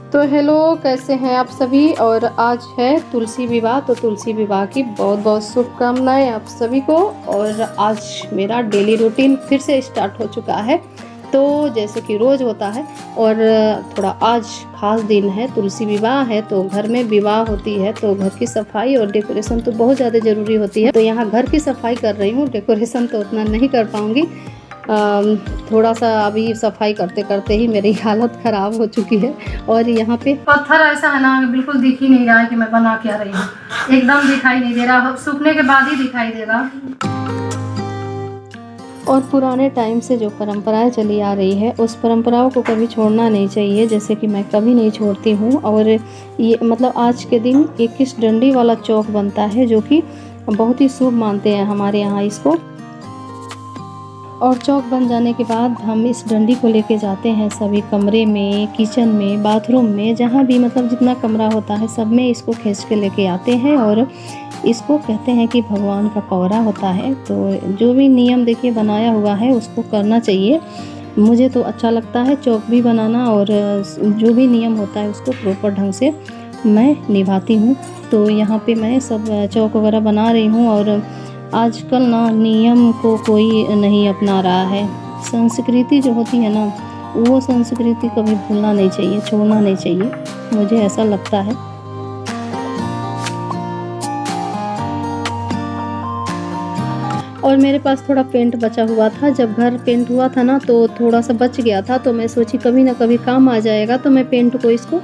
तो हेलो, कैसे हैं आप सभी। और आज है तुलसी विवाह, तो तुलसी विवाह की बहुत बहुत शुभकामनाएं आप सभी को। और आज मेरा डेली रूटीन फिर से स्टार्ट हो चुका है, तो जैसे कि रोज़ होता है। और थोड़ा आज खास दिन है, तुलसी विवाह है, तो घर में विवाह होती है तो घर की सफाई और डेकोरेशन तो बहुत ज़्यादा ज़रूरी होती है। तो यहाँ घर की सफाई कर रही हूँ, डेकोरेशन तो उतना नहीं कर पाऊँगी। थोड़ा सा अभी सफाई करते करते ही मेरी हालत ख़राब हो चुकी है। और यहाँ पे पत्थर ऐसा है ना, बिल्कुल दिख ही नहीं रहा है कि मैं बना क्या रही हूँ। एकदम दिखाई नहीं दे रहा, सूखने के बाद ही दिखाई देगा। और पुराने टाइम से जो परंपराएं चली आ रही है, उस परंपराओं को कभी छोड़ना नहीं चाहिए, जैसे कि मैं कभी नहीं छोड़ती हूँ। और ये मतलब आज के दिन 21 डंडी वाला चौक बनता है, जो कि बहुत ही शुभ मानते हैं हमारे यहाँ इसको। और चौक बन जाने के बाद हम इस डंडी को लेके जाते हैं सभी कमरे में, किचन में, बाथरूम में, जहाँ भी मतलब जितना कमरा होता है सब में इसको खींच के लेके आते हैं। और इसको कहते हैं कि भगवान का पौरा होता है। तो जो भी नियम देखिए बनाया हुआ है उसको करना चाहिए। मुझे तो अच्छा लगता है चौक भी बनाना, और जो भी नियम होता है उसको प्रॉपर ढंग से मैं निभाती हूँ। तो यहाँ पे मैं सब चौक वगैरह बना रही हूँ। और आजकल ना नियम को कोई नहीं अपना रहा है। संस्कृति जो होती है ना, वो संस्कृति कभी भूलना नहीं चाहिए, छोड़ना नहीं चाहिए, मुझे ऐसा लगता है। और मेरे पास थोड़ा पेंट बचा हुआ था, जब घर पेंट हुआ था ना तो थोड़ा सा बच गया था, तो मैं सोची कभी ना कभी काम आ जाएगा, तो मैं पेंट को इसको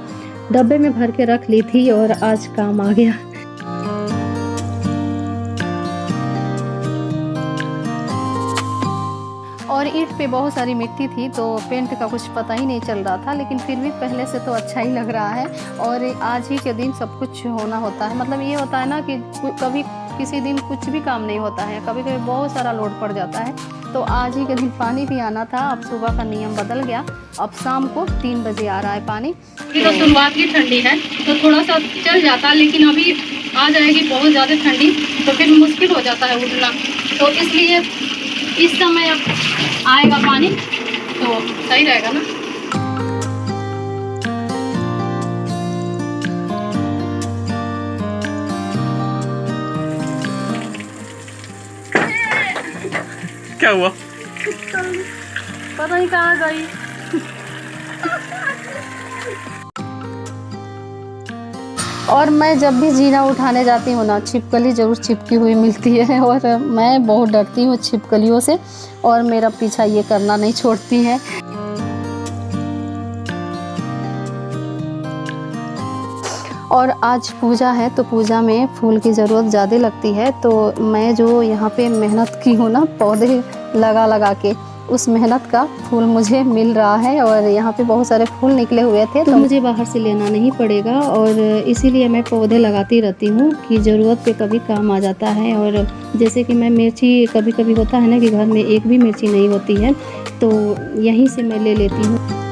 डब्बे में भर के रख ली थी और आज काम आ गया। और ईंट पे बहुत सारी मिट्टी थी, तो पेंट का कुछ पता ही नहीं चल रहा था, लेकिन फिर भी पहले से तो अच्छा ही लग रहा है। और आज ही के दिन सब कुछ होना होता है, मतलब ये होता है ना कि कभी किसी दिन कुछ भी काम नहीं होता है, कभी कभी बहुत सारा लोड पड़ जाता है। तो आज ही के दिन पानी भी आना था। अब सुबह का नियम बदल गया, अब शाम को 3 बजे आ रहा है पानी। तो शुरुआत ही ठंडी है तो थोड़ा सा चल जाता, लेकिन अभी आ जाएगी बहुत ज़्यादा ठंडी, तो फिर मुश्किल हो जाता है उठना। तो इसलिए इस समय अब आएगा पानी तो सही रहेगा ना। क्या हुआ? पता नहीं कहाँ गई। और मैं जब भी जीना उठाने जाती हूँ ना, छिपकली ज़रूर चिपकी हुई मिलती है, और मैं बहुत डरती हूँ छिपकलियों से, और मेरा पीछा ये करना नहीं छोड़ती हैं। और आज पूजा है, तो पूजा में फूल की ज़रूरत ज़्यादा लगती है, तो मैं जो यहाँ पे मेहनत की हूँ ना, पौधे लगा लगा के, उस मेहनत का फूल मुझे मिल रहा है। और यहाँ पे बहुत सारे फूल निकले हुए थे, तो मुझे बाहर से लेना नहीं पड़ेगा, और इसीलिए मैं पौधे लगाती रहती हूँ कि ज़रूरत पे कभी काम आ जाता है। और जैसे कि मैं मिर्ची, कभी कभी होता है ना कि घर में एक भी मिर्ची नहीं होती है, तो यहीं से मैं ले लेती हूँ।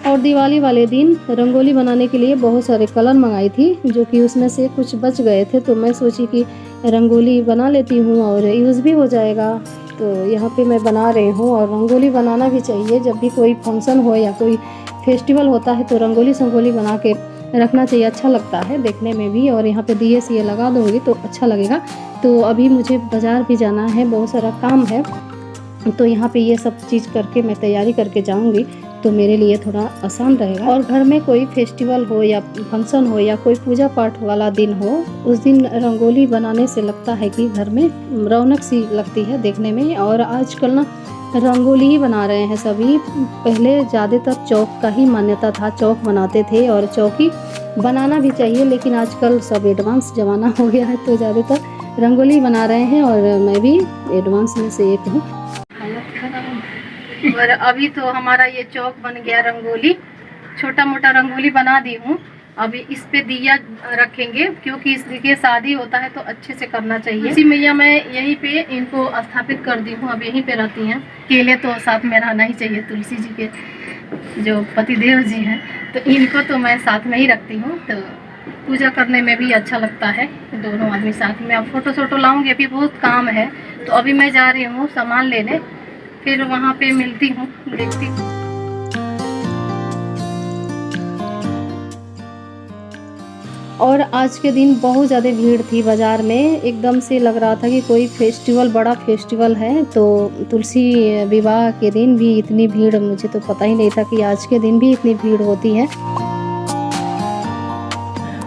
और दिवाली वाले दिन रंगोली बनाने के लिए बहुत सारे कलर मंगाई थी, जो कि उसमें से कुछ बच गए थे, तो मैं सोची कि रंगोली बना लेती हूँ और यूज़ भी हो जाएगा। तो यहाँ पे मैं बना रही हूँ, और रंगोली बनाना भी चाहिए। जब भी कोई फंक्शन हो या कोई फेस्टिवल होता है तो रंगोली संगोली बना के रखना चाहिए, अच्छा लगता है देखने में भी। और यहाँ पे दिए सिए लगा दूँगी तो अच्छा लगेगा। तो अभी मुझे बाज़ार भी जाना है, बहुत सारा काम है, तो यहाँ पे ये सब चीज़ करके मैं तैयारी करके जाऊँगी, तो मेरे लिए थोड़ा आसान रहेगा। और घर में कोई फेस्टिवल हो या फंक्शन हो या कोई पूजा पाठ वाला दिन हो, उस दिन रंगोली बनाने से लगता है कि घर में रौनक सी लगती है देखने में। और आजकल ना रंगोली ही बना रहे हैं सभी। पहले ज़्यादातर चौक का ही मान्यता था, चौक बनाते थे, और चौकी बनाना भी चाहिए, लेकिन आजकल सब एडवांस ज़माना हो गया है, तो ज़्यादातर रंगोली बना रहे हैं, और मैं भी एडवांस में से एक हूँ। और अभी तो हमारा ये चौक बन गया रंगोली, छोटा मोटा रंगोली बना दी हूँ। अभी इस पे दिया रखेंगे, क्योंकि इसलिए शादी होता है तो अच्छे से करना चाहिए। इसी मैया मैं यहीं पे इनको स्थापित कर दी हूँ, अब यहीं पे रहती हैं। केले तो साथ में रहना ही चाहिए, तुलसी जी के जो पतिदेव जी हैं, तो इनको तो मैं साथ में ही रखती हूँ। तो पूजा करने में भी अच्छा लगता है दोनों आदमी साथ में। अब फ़ोटो लाऊंगी, अभी बहुत काम है, तो अभी मैं जा रही हूँ सामान लेने, फिर वहाँ पे मिलती हूँ, देखती हूँ। और आज के दिन बहुत ज़्यादा भीड़ थी बाज़ार में, एकदम से लग रहा था कि कोई फेस्टिवल, बड़ा फेस्टिवल है। तो तुलसी विवाह के दिन भी इतनी भीड़, मुझे तो पता ही नहीं था कि आज के दिन भी इतनी भीड़ होती है।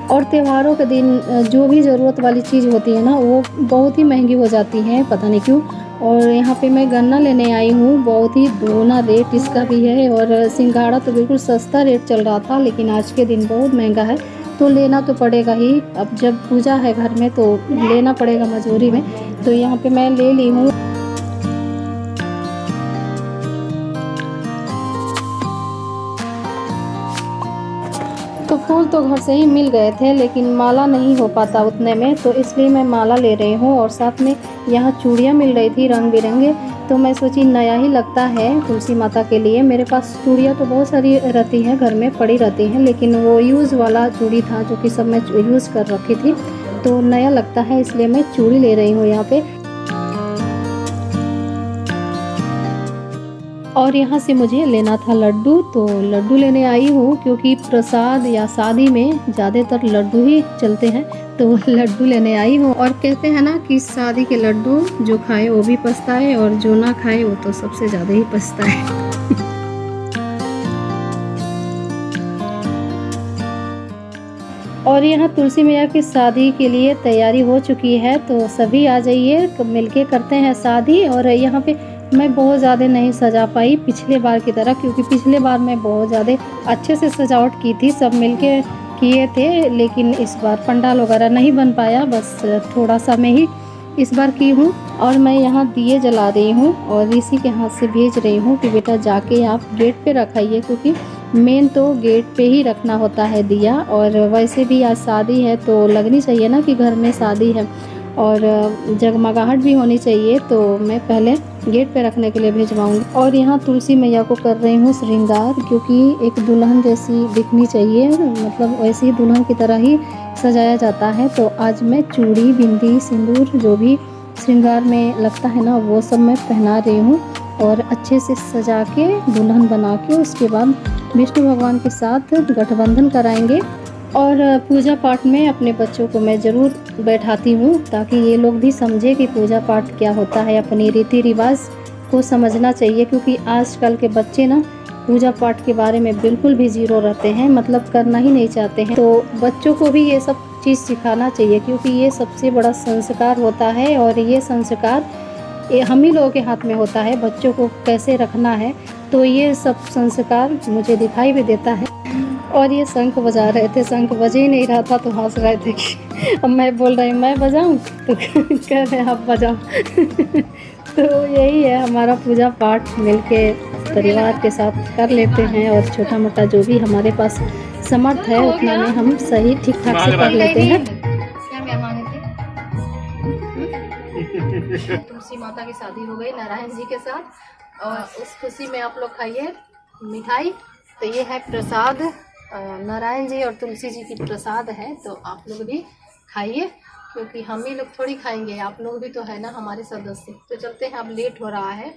और त्योहारों के दिन जो भी ज़रूरत वाली चीज़ होती है ना, वो बहुत ही महंगी हो जाती है, पता नहीं क्यों। और यहाँ पे मैं गन्ना लेने आई हूँ, बहुत ही दोगुना रेट इसका भी है। और सिंघाड़ा तो बिल्कुल सस्ता रेट चल रहा था, लेकिन आज के दिन बहुत महंगा है, तो लेना तो पड़ेगा ही। अब जब पूजा है घर में तो लेना पड़ेगा मजबूरी में, तो यहाँ पे मैं ले ली हूँ। तो फूल तो घर से ही मिल गए थे, लेकिन माला नहीं हो पाता उतने में, तो इसलिए मैं माला ले रही हूँ। और साथ में यहाँ चूड़ियाँ मिल रही थी रंग बिरंगे, तो मैं सोची नया ही लगता है तुलसी माता के लिए। मेरे पास चूड़ियाँ तो बहुत सारी रहती हैं, घर में पड़ी रहती हैं, लेकिन वो यूज़ वाला चूड़ी था जो कि सब मैं यूज़ कर रखी थी, तो नया लगता है, इसलिए मैं चूड़ी ले रही हूँ यहाँ पे। और यहाँ से मुझे लेना था लड्डू, तो लड्डू लेने आई हूँ, क्योंकि प्रसाद या शादी में ज़्यादातर लड्डू ही चलते हैं, तो लड्डू लेने आई हूँ। और कहते हैं ना कि शादी के लड्डू जो खाए वो भी पछताए, और जो ना खाए वो तो सबसे ज़्यादा ही पछताए। और यहाँ तुलसी मैया की शादी के लिए तैयारी हो चुकी है, तो सभी आ जाइए, मिलके करते हैं शादी। और यहाँ पे मैं बहुत ज़्यादा नहीं सजा पाई पिछले बार की तरह, क्योंकि पिछले बार मैं बहुत ज़्यादा अच्छे से सजावट की थी, सब मिलके किए थे, लेकिन इस बार पंडाल वगैरह नहीं बन पाया, बस थोड़ा सा मैं ही इस बार की हूँ। और मैं यहाँ दिए जला रही हूँ, और ऋषि के हाथ से भेज रही हूँ कि बेटा जाके आप गेट पे रखाइए, क्योंकि मेन तो गेट पे ही रखना होता है दिया। और वैसे भी आज शादी है, तो लगनी चाहिए ना कि घर में शादी है, और जगमगाहट भी होनी चाहिए, तो मैं पहले गेट पे रखने के लिए भिजवाऊंगी। और यहाँ तुलसी मैया को कर रही हूँ श्रृंगार, क्योंकि एक दुल्हन जैसी दिखनी चाहिए, मतलब वैसे ही दुल्हन की तरह ही सजाया जाता है। तो आज मैं चूड़ी, बिंदी, सिंदूर, जो भी श्रृंगार में लगता है ना, वो सब मैं पहना रही हूँ, और अच्छे से सजा के दुल्हन बना के उसके बाद विष्णु भगवान के साथ गठबंधन कराएंगे। और पूजा पाठ में अपने बच्चों को मैं ज़रूर बैठाती हूँ, ताकि ये लोग भी समझे कि पूजा पाठ क्या होता है, अपनी रीति रिवाज को समझना चाहिए। क्योंकि आजकल के बच्चे ना पूजा पाठ के बारे में बिल्कुल भी ज़ीरो रहते हैं, मतलब करना ही नहीं चाहते हैं। तो बच्चों को भी ये सब चीज़ सिखाना चाहिए, क्योंकि ये सबसे बड़ा संस्कार होता है, और ये संस्कार हम ही लोगों के हाथ में होता है, बच्चों को कैसे रखना है। तो ये सब संस्कार मुझे दिखाई भी देता है। और ये शंख बजा रहे थे, शंख बज ही नहीं रहा था, तो हंस रहे थे कि अब मैं बोल रही हूँ मैं बजाऊँ, तो कह रहे हैं आप बजाओ। तो यही है हमारा पूजा पाठ, मिलके परिवार के साथ कर लेते हैं, और छोटा मोटा जो भी हमारे पास समर्थ है उतना में हम सही ठीक ठाक से कर लेते हैं। तुलसी माता की शादी हो गई नारायण जी के साथ, और उस खुशी में आप लोग खाइए मिठाई। तो ये है प्रसाद, नारायण जी और तुलसी जी की प्रसाद है, तो आप लोग भी खाइए, क्योंकि हम ही लोग थोड़ी खाएंगे, आप लोग भी तो है ना हमारे सदस्य। तो चलते हैं, अब लेट हो रहा है।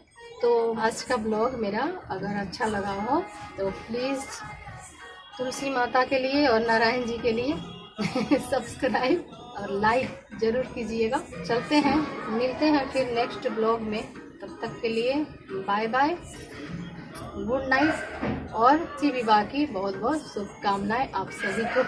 तो आज का ब्लॉग मेरा अगर अच्छा लगा हो तो प्लीज़ तुलसी माता के लिए और नारायण जी के लिए सब्सक्राइब और लाइक ज़रूर कीजिएगा। चलते हैं, मिलते हैं फिर नेक्स्ट ब्लॉग में, तब तक के लिए बाय बाय, गुड नाइट, और विवाह की बहुत बहुत शुभकामनाएं आप सभी को।